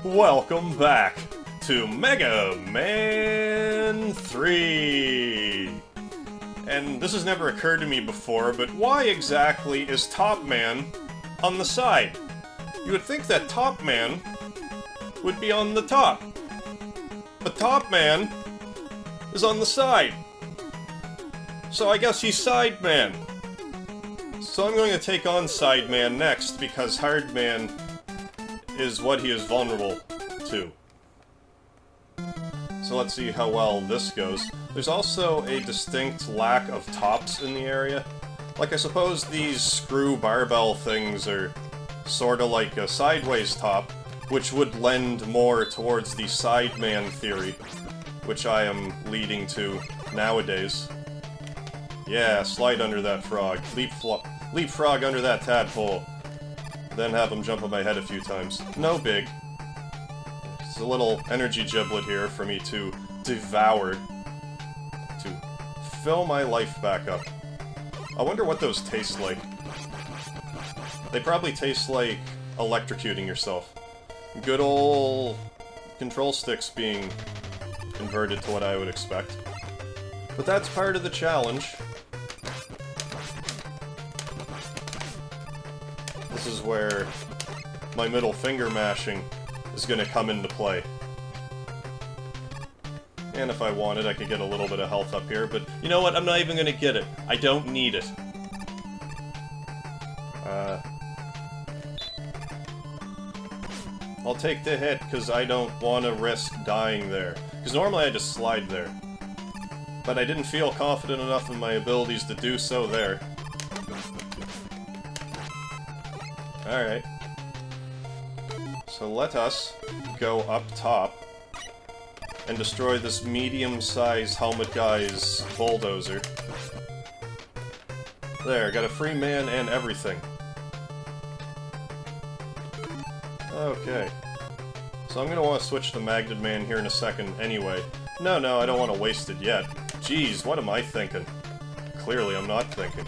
Welcome back to Mega Man 3! And this has never occurred to me before, but why exactly is Top Man on the side? You would think that Top Man would be on the top. But Top Man is on the side. So I guess he's Side Man. So I'm going to take on Side Man next, because Hard Man is what he is vulnerable to. So let's see how well this goes. There's also a distinct lack of tops in the area. Like, I suppose these screw barbell things are sorta like a sideways top, which would lend more towards the Sideman theory, which I am leading to nowadays. Yeah, slide under that frog. Leapfrog under that tadpole. Then have him jump on my head a few times. No big. It's a little energy giblet here for me to devour. To fill my life back up. I wonder what those taste like. They probably taste like electrocuting yourself. Good ol' control sticks being converted to what I would expect. But that's part of the challenge. This is where my middle finger mashing is gonna come into play. And if I wanted, I could get a little bit of health up here, but you know what? I'm not even gonna get it. I don't need it. I'll take the hit, because I don't want to risk dying there. Because normally I just slide there. But I didn't feel confident enough in my abilities to do so there. Alright. So let us go up top and destroy this medium-sized helmet guy's bulldozer. There, got a free man and everything. Okay. So I'm gonna want to switch to Magnet Man here in a second anyway. No, I don't want to waste it yet. Jeez, what am I thinking? Clearly I'm not thinking.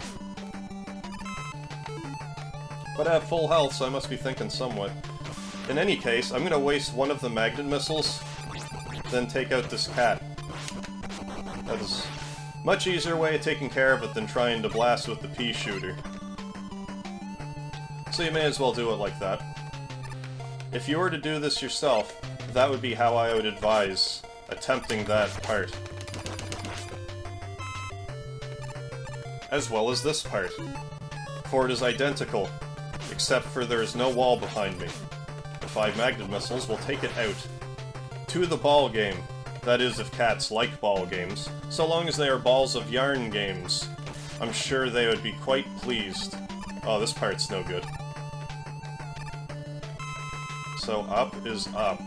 But I have full health, so I must be thinking somewhat. In any case, I'm gonna waste one of the magnet missiles, then take out this cat. That is a much easier way of taking care of it than trying to blast with the pea shooter. So you may as well do it like that. If you were to do this yourself, that would be how I would advise attempting that part. As well as this part. For it is identical, except for there is no wall behind me. The 5 magnet missiles will take it out. To the ball game. That is, if cats like ball games. So long as they are balls of yarn games. I'm sure they would be quite pleased. Oh, this part's no good. So up is up.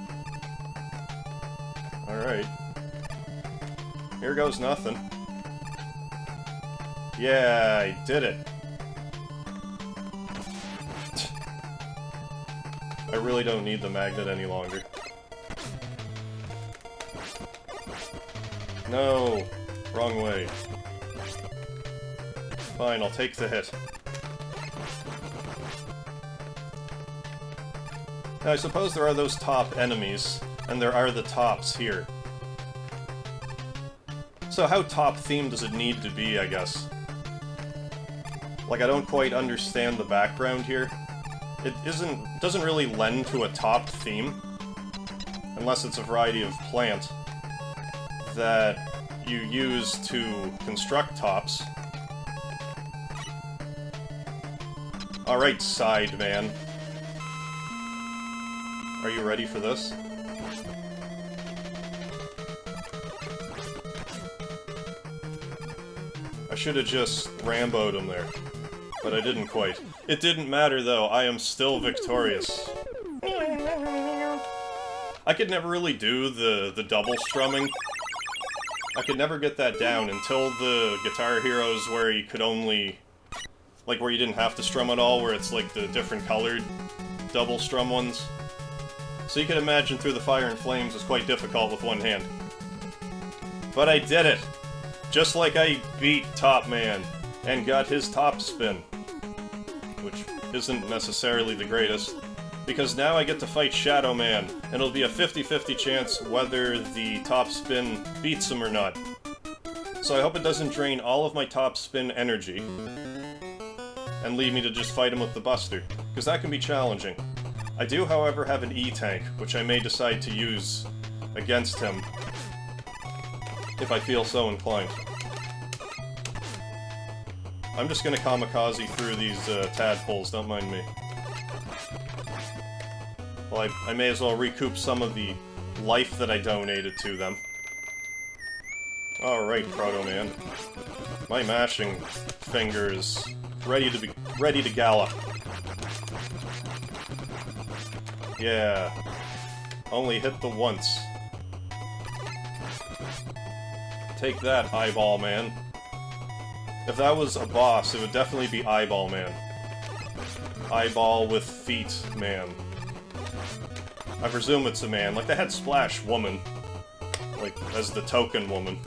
Alright. Here goes nothing. Yeah, I did it. I really don't need the magnet any longer. No! Wrong way. Fine, I'll take the hit. Now, I suppose there are those top enemies, and there are the tops here. So how top-themed does it need to be, I guess? Like, I don't quite understand the background here. It doesn't really lend to a top theme, unless it's a variety of plant that you use to construct tops. Alright, Side Man. Are you ready for this? I should have just Rambo'd him there, but I didn't quite. It didn't matter though, I am still victorious. I could never really do the double strumming. I could never get that down until the Guitar Heroes where you could only... like where you didn't have to strum at all, where it's like the different colored double strum ones. So you can imagine Through the Fire and Flames is quite difficult with one hand. But I did it! Just like I beat Top Man, and got his top spin. Which isn't necessarily the greatest. because now I get to fight Shadow Man, and it'll be a 50-50 chance whether the top spin beats him or not. So I hope it doesn't drain all of my top spin energy, and leave me to just fight him with the Buster, because that can be challenging. I do, however, have an E-Tank, which I may decide to use against him, if I feel so inclined. I'm just gonna kamikaze through these tadpoles, don't mind me. Well, I may as well recoup some of the life that I donated to them. Alright, Proto Man. My mashing fingers ready to gallop. Yeah. Only hit the once. Take that, Eyeball Man. If that was a boss, it would definitely be Eyeball Man. Eyeball with feet man. I presume it's a man. Like, they had Splash Woman. Like, as the token woman.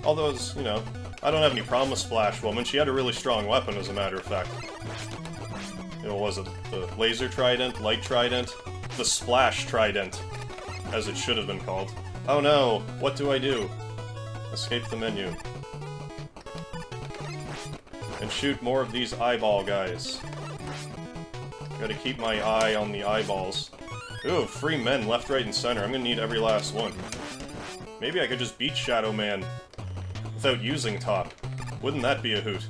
Although, you know, I don't have any problem with Splash Woman. She had a really strong weapon, as a matter of fact. You know, was it the Laser Trident? Light Trident? The Splash Trident, as it should have been called. Oh no! What do I do? Escape the menu. And shoot more of these eyeball guys. Gotta keep my eye on the eyeballs. Ooh, free men left, right, and center. I'm gonna need every last one. Maybe I could just beat Shadow Man without using top. Wouldn't that be a hoot?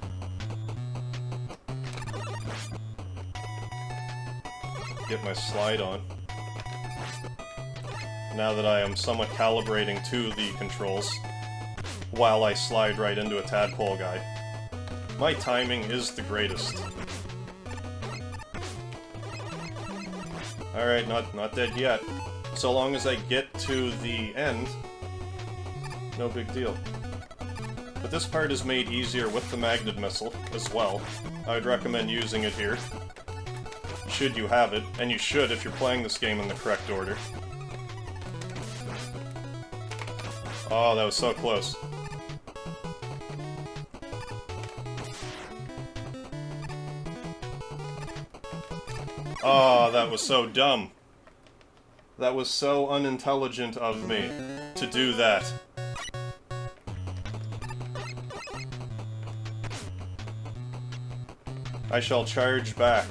Get my slide on. Now that I am somewhat calibrating to the controls, while I slide right into a tadpole guy. My timing is the greatest. Alright, not dead yet. So long as I get to the end, no big deal. But this part is made easier with the magnet missile as well. I would recommend using it here, should you have it, and you should if you're playing this game in the correct order. Oh, that was so close. Oh, that was so dumb. That was so unintelligent of me to do that. I shall charge back,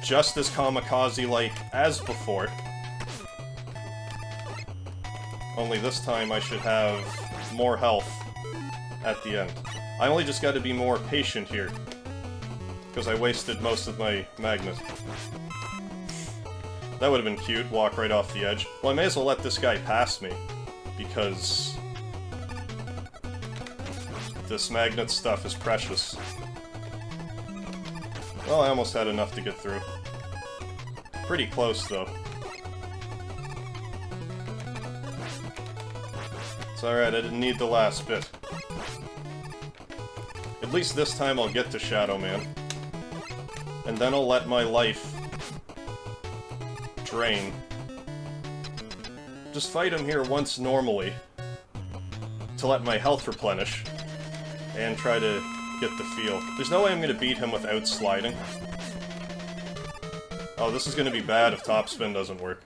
just as kamikaze-like as before. Only this time I should have more health at the end. I only just gotta be more patient here, because I wasted most of my magnet. That would have been cute, walk right off the edge. Well, I may as well let this guy pass me, because this magnet stuff is precious. Well, I almost had enough to get through. Pretty close, though. It's alright, I didn't need the last bit. At least this time I'll get to Shadow Man. And then I'll let my life drain. Just fight him here once normally, to let my health replenish, and try to get the feel. There's no way I'm gonna beat him without sliding. Oh, this is gonna be bad if top spin doesn't work.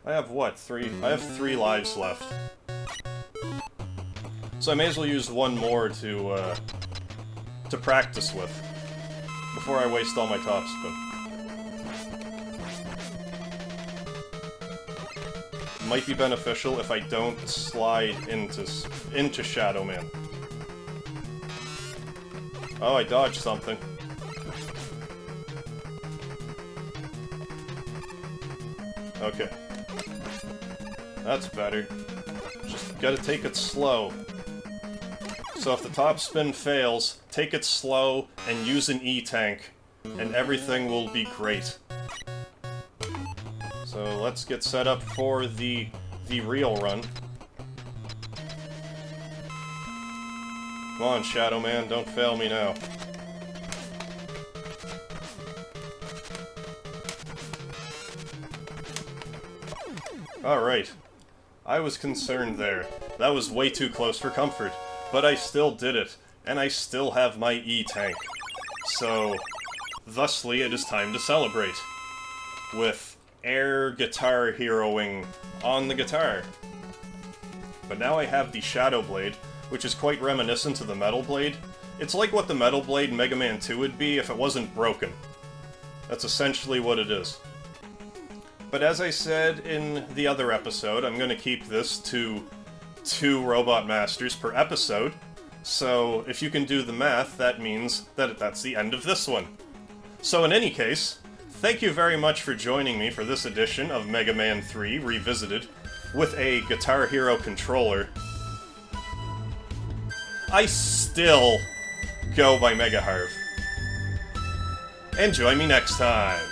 I have what? I have 3 lives left. So I may as well use one more to practice with, before I waste all my top spin. Might be beneficial if I don't slide into Shadow Man. Oh, I dodged something. Okay. That's better. Just gotta take it slow. So if the top spin fails, take it slow and use an E-Tank, and everything will be great. So let's get set up for the real run. Come on, Shadow Man, don't fail me now. Alright. I was concerned there. That was way too close for comfort. But I still did it. And I still have my E-Tank. So, thusly, it is time to celebrate with air guitar heroing on the guitar. But now I have the Shadow Blade, which is quite reminiscent of the Metal Blade. It's like what the Metal Blade in Mega Man 2 would be if it wasn't broken. That's essentially what it is. But as I said in the other episode, I'm going to keep this to 2 Robot Masters per episode. So if you can do the math, that means that that's the end of this one. So in any case, thank you very much for joining me for this edition of Mega Man 3 Revisited with a Guitar Hero controller. I still go by MegaHarv. And join me next time!